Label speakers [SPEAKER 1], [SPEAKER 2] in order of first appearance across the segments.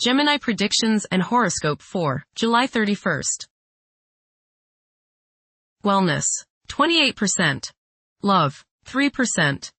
[SPEAKER 1] Gemini predictions and horoscope for July 31st. Wellness, 28%. Love, 3%.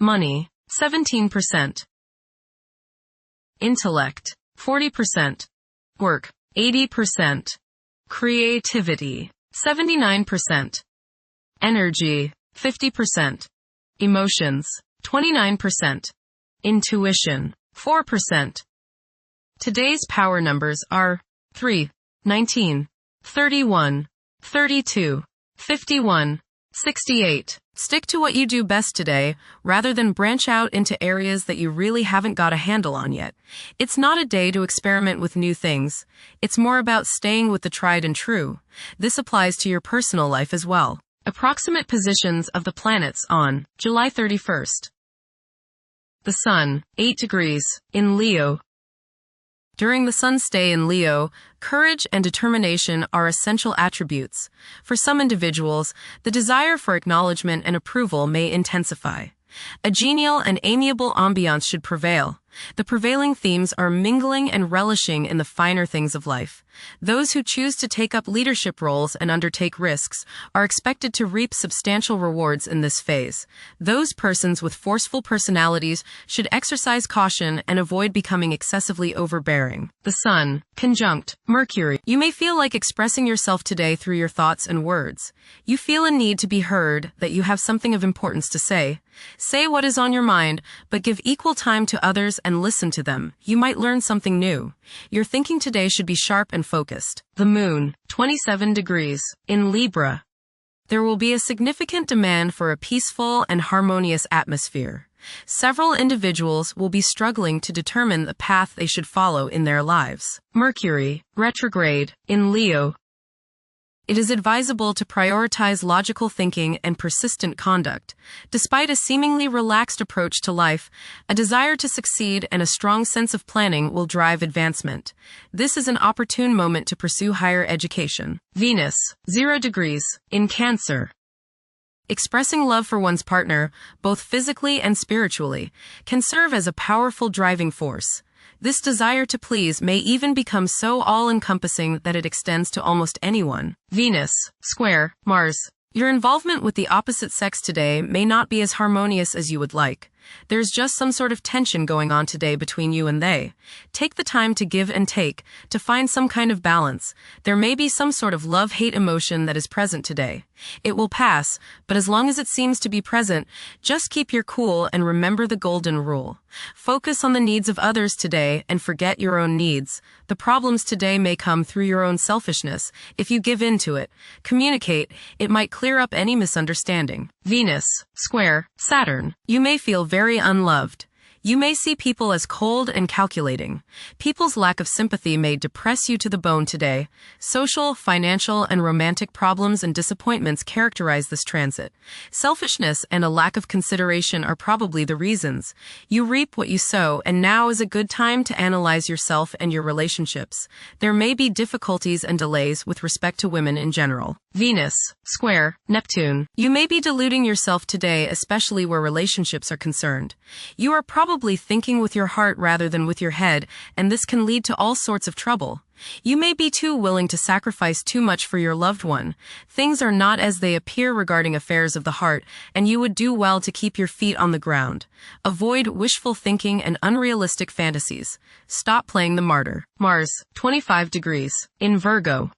[SPEAKER 1] Money, 17%. Intellect, 40%. Work, 80%. Creativity, 79%. Energy, 50%. Emotions, 29%. Intuition, 4%. Today's power numbers are 3, 19, 31, 32, 51, 68. Stick to what you do best today, rather than branch out into areas that you really haven't got a handle on yet. It's not a day to experiment with new things. It's more about staying with the tried and true. This applies to your personal life as well. Approximate positions of the planets on July 31st. The Sun, 8 degrees, in Leo. During the Sun's stay in Leo, courage and determination are essential attributes. For some individuals, the desire for acknowledgement and approval may intensify. A genial and amiable ambiance should prevail. The prevailing themes are mingling and relishing in the finer things of life. Those who choose to take up leadership roles and undertake risks are expected to reap substantial rewards in this phase. Those persons with forceful personalities should exercise caution and avoid becoming excessively overbearing. The Sun, conjunct Mercury. You may feel like expressing yourself today through your thoughts and words. You feel a need to be heard, that you have something of importance to say. Say what is on your mind, but give equal time to others and listen to them. You might learn something new. Your thinking today should be sharp and focused. The Moon, 27 degrees, in Libra. There will be a significant demand for a peaceful and harmonious atmosphere. Several individuals will be struggling to determine the path they should follow in their lives. Mercury, retrograde, in Leo. It is advisable to prioritize logical thinking and persistent conduct. Despite a seemingly relaxed approach to life, a desire to succeed and a strong sense of planning will drive advancement. This is an opportune moment to pursue higher education. Venus, 0 degrees, in Cancer. Expressing love for one's partner, both physically and spiritually, can serve as a powerful driving force. This desire to please may even become so all-encompassing that it extends to almost anyone. Venus, square, Mars. Your involvement with the opposite sex today may not be as harmonious as you would like. There's just some sort of tension going on today between you and they. Take the time to give and take, to find some kind of balance. There may be some sort of love-hate emotion that is present today. It will pass, but as long as it seems to be present, just keep your cool and remember the golden rule. Focus on the needs of others today and forget your own needs. The problems today may come through your own selfishness. If you give in to it, communicate, it might clear up any misunderstanding. Venus, square, Saturn. You may feel very unloved. You may see people as cold and calculating. People's lack of sympathy may depress you to the bone today. Social, financial, and romantic problems and disappointments characterize this transit. Selfishness and a lack of consideration are probably the reasons. You reap what you sow, and now is a good time to analyze yourself and your relationships. There may be difficulties and delays with respect to women in general. Venus, square, Neptune. You may be deluding yourself today, especially where relationships are concerned. You are probably thinking with your heart rather than with your head, and this can lead to all sorts of trouble. You may be too willing to sacrifice too much for your loved one. Things are not as they appear regarding affairs of the heart, and you would do well to keep your feet on the ground. Avoid wishful thinking and unrealistic fantasies. Stop playing the martyr. Mars, 25 degrees, in Virgo.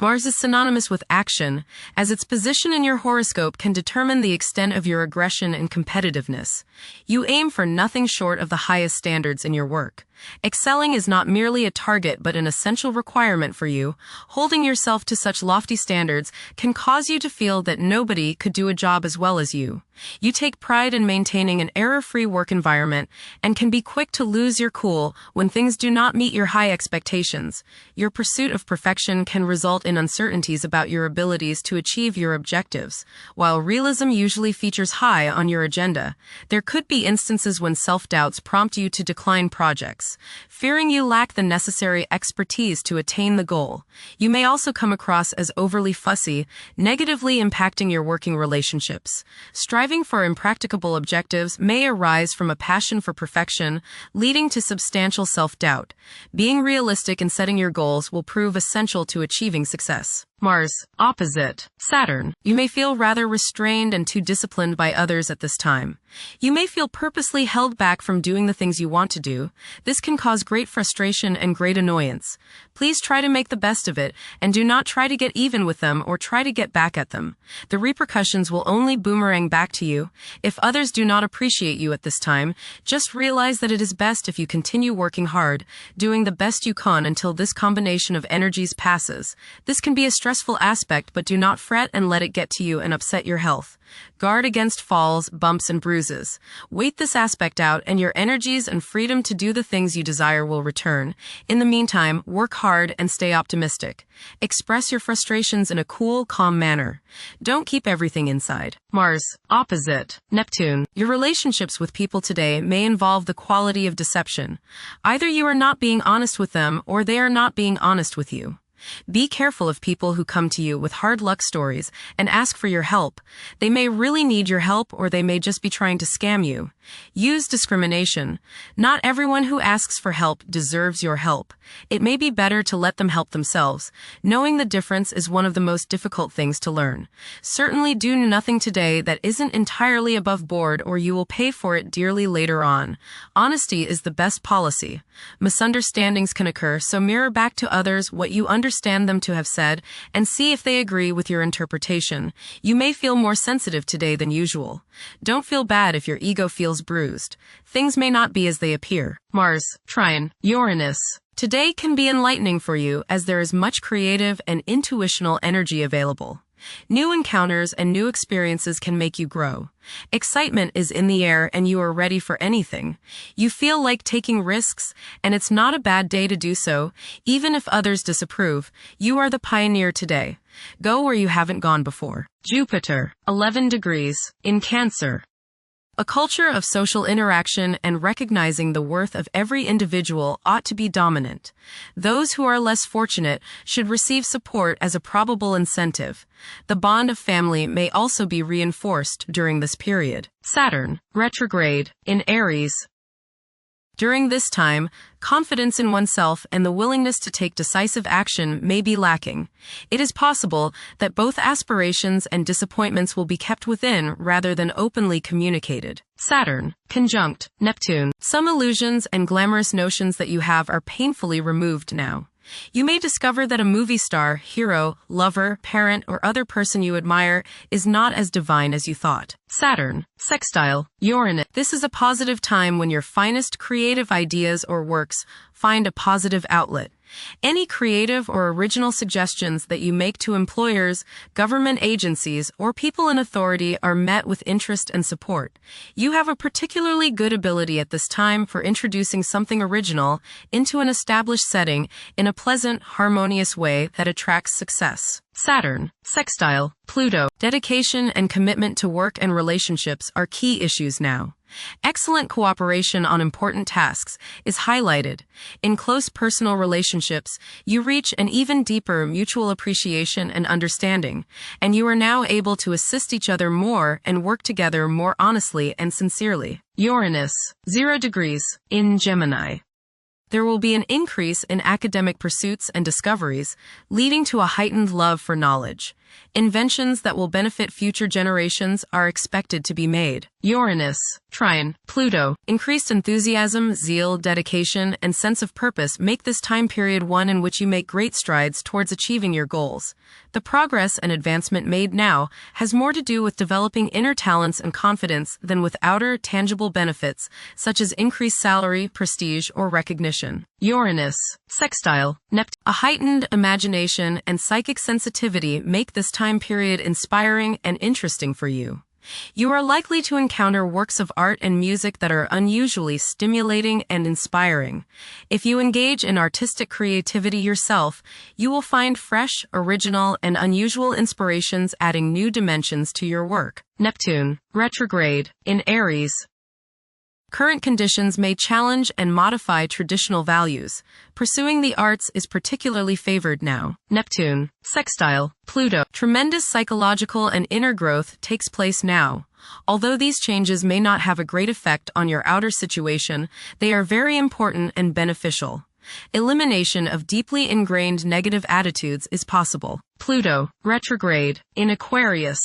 [SPEAKER 1] Mars is synonymous with action, as its position in your horoscope can determine the extent of your aggression and competitiveness. You aim for nothing short of the highest standards in your work. Excelling is not merely a target but an essential requirement for you. Holding yourself to such lofty standards can cause you to feel that nobody could do a job as well as you. You take pride in maintaining an error-free work environment and can be quick to lose your cool when things do not meet your high expectations. Your pursuit of perfection can result in uncertainties about your abilities to achieve your objectives. While realism usually features high on your agenda, there could be instances when self-doubts prompt you to decline projects. relationships, fearing you lack the necessary expertise to attain the goal. You may also come across as overly fussy, negatively impacting your working relationships. Striving for impracticable objectives may arise from a passion for perfection, leading to substantial self-doubt. Being realistic in setting your goals will prove essential to achieving success. Mars, opposite Saturn. You may feel rather restrained and too disciplined by others at this time. You may feel purposely held back from doing the things you want to do. This can cause great frustration and great annoyance. Please try to make the best of it, and do not try to get even with them or try to get back at them. The repercussions will only boomerang back to you. If others do not appreciate you at this time, just realize that it is best if you continue working hard, doing the best you can until this combination of energies passes. This can be a stressful aspect, but do not fret and let it get to you and upset your health. Guard against falls, bumps, and bruises. Wait this aspect out, and your energies and freedom to do the things you desire will return. In the meantime, work hard and stay optimistic. Express your frustrations in a cool, calm manner. Don't keep everything inside. Mars, opposite Neptune. Your relationships with people today may involve the quality of deception. Either you are not being honest with them, or they are not being honest with you. Be careful of people who come to you with hard luck stories and ask for your help. They may really need your help, or they may just be trying to scam you. Use discrimination. Not everyone who asks for help deserves your help. It may be better to let them help themselves. Knowing the difference is one of the most difficult things to learn. Certainly do nothing today that isn't entirely above board, or you will pay for it dearly later on. Honesty is the best policy. Misunderstandings can occur, so mirror back to others what you understand them to have said and see if they agree with your interpretation. You may feel more sensitive today than usual. Don't feel bad if your ego feels bruised. Things may not be as they appear. Mars, trine Uranus. Today can be enlightening for you, as there is much creative and intuitional energy available. New encounters and new experiences can make you grow. Excitement is in the air, and you are ready for anything. You feel like taking risks, and it's not a bad day to do so. Even if others disapprove, you are the pioneer today. Go where you haven't gone before. Jupiter, 11 degrees, in Cancer. A culture of social interaction and recognizing the worth of every individual ought to be dominant. Those who are less fortunate should receive support as a probable incentive. The bond of family may also be reinforced during this period. Saturn, retrograde, in Aries. During this time, confidence in oneself and the willingness to take decisive action may be lacking. It is possible that both aspirations and disappointments will be kept within rather than openly communicated. Saturn, conjunct Neptune. Some illusions and glamorous notions that you have are painfully removed now. You may discover that a movie star, hero, lover, parent, or other person you admire is not as divine as you thought. Saturn, sextile Uranus. This is a positive time when your finest creative ideas or works find a positive outlet. Any creative or original suggestions that you make to employers, government agencies, or people in authority are met with interest and support. You have a particularly good ability at this time for introducing something original into an established setting in a pleasant, harmonious way that attracts success. Saturn, sextile Pluto. Dedication and commitment to work and relationships are key issues now. Excellent cooperation on important tasks is highlighted. In close personal relationships, you reach an even deeper mutual appreciation and understanding, and you are now able to assist each other more and work together more honestly and sincerely. Uranus, 0 degrees, in Gemini. There will be an increase in academic pursuits and discoveries, leading to a heightened love for knowledge. Inventions that will benefit future generations are expected to be made. Uranus, trine Pluto. Increased enthusiasm, zeal, dedication, and sense of purpose make this time period one in which you make great strides towards achieving your goals. The progress and advancement made now has more to do with developing inner talents and confidence than with outer, tangible benefits, such as increased salary, prestige, or recognition. Uranus, sextile Neptune. A heightened imagination and psychic sensitivity make this time period inspiring and interesting for you. You are likely to encounter works of art and music that are unusually stimulating and inspiring. If you engage in artistic creativity yourself, you will find fresh, original, and unusual inspirations adding new dimensions to your work. Neptune, retrograde, in Aries. Current conditions may challenge and modify traditional values. Pursuing the arts is particularly favored now. Neptune, sextile, Pluto. Tremendous psychological and inner growth takes place now. Although these changes may not have a great effect on your outer situation, they are very important and beneficial. Elimination of deeply ingrained negative attitudes is possible. Pluto, retrograde, in Aquarius.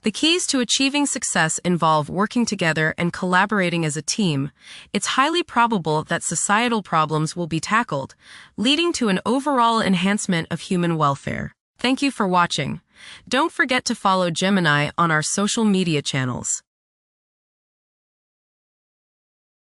[SPEAKER 1] The keys to achieving success involve working together and collaborating as a team. It's highly probable that societal problems will be tackled, leading to an overall enhancement of human welfare. Thank you for watching. Don't forget to follow Gemini on our social media channels.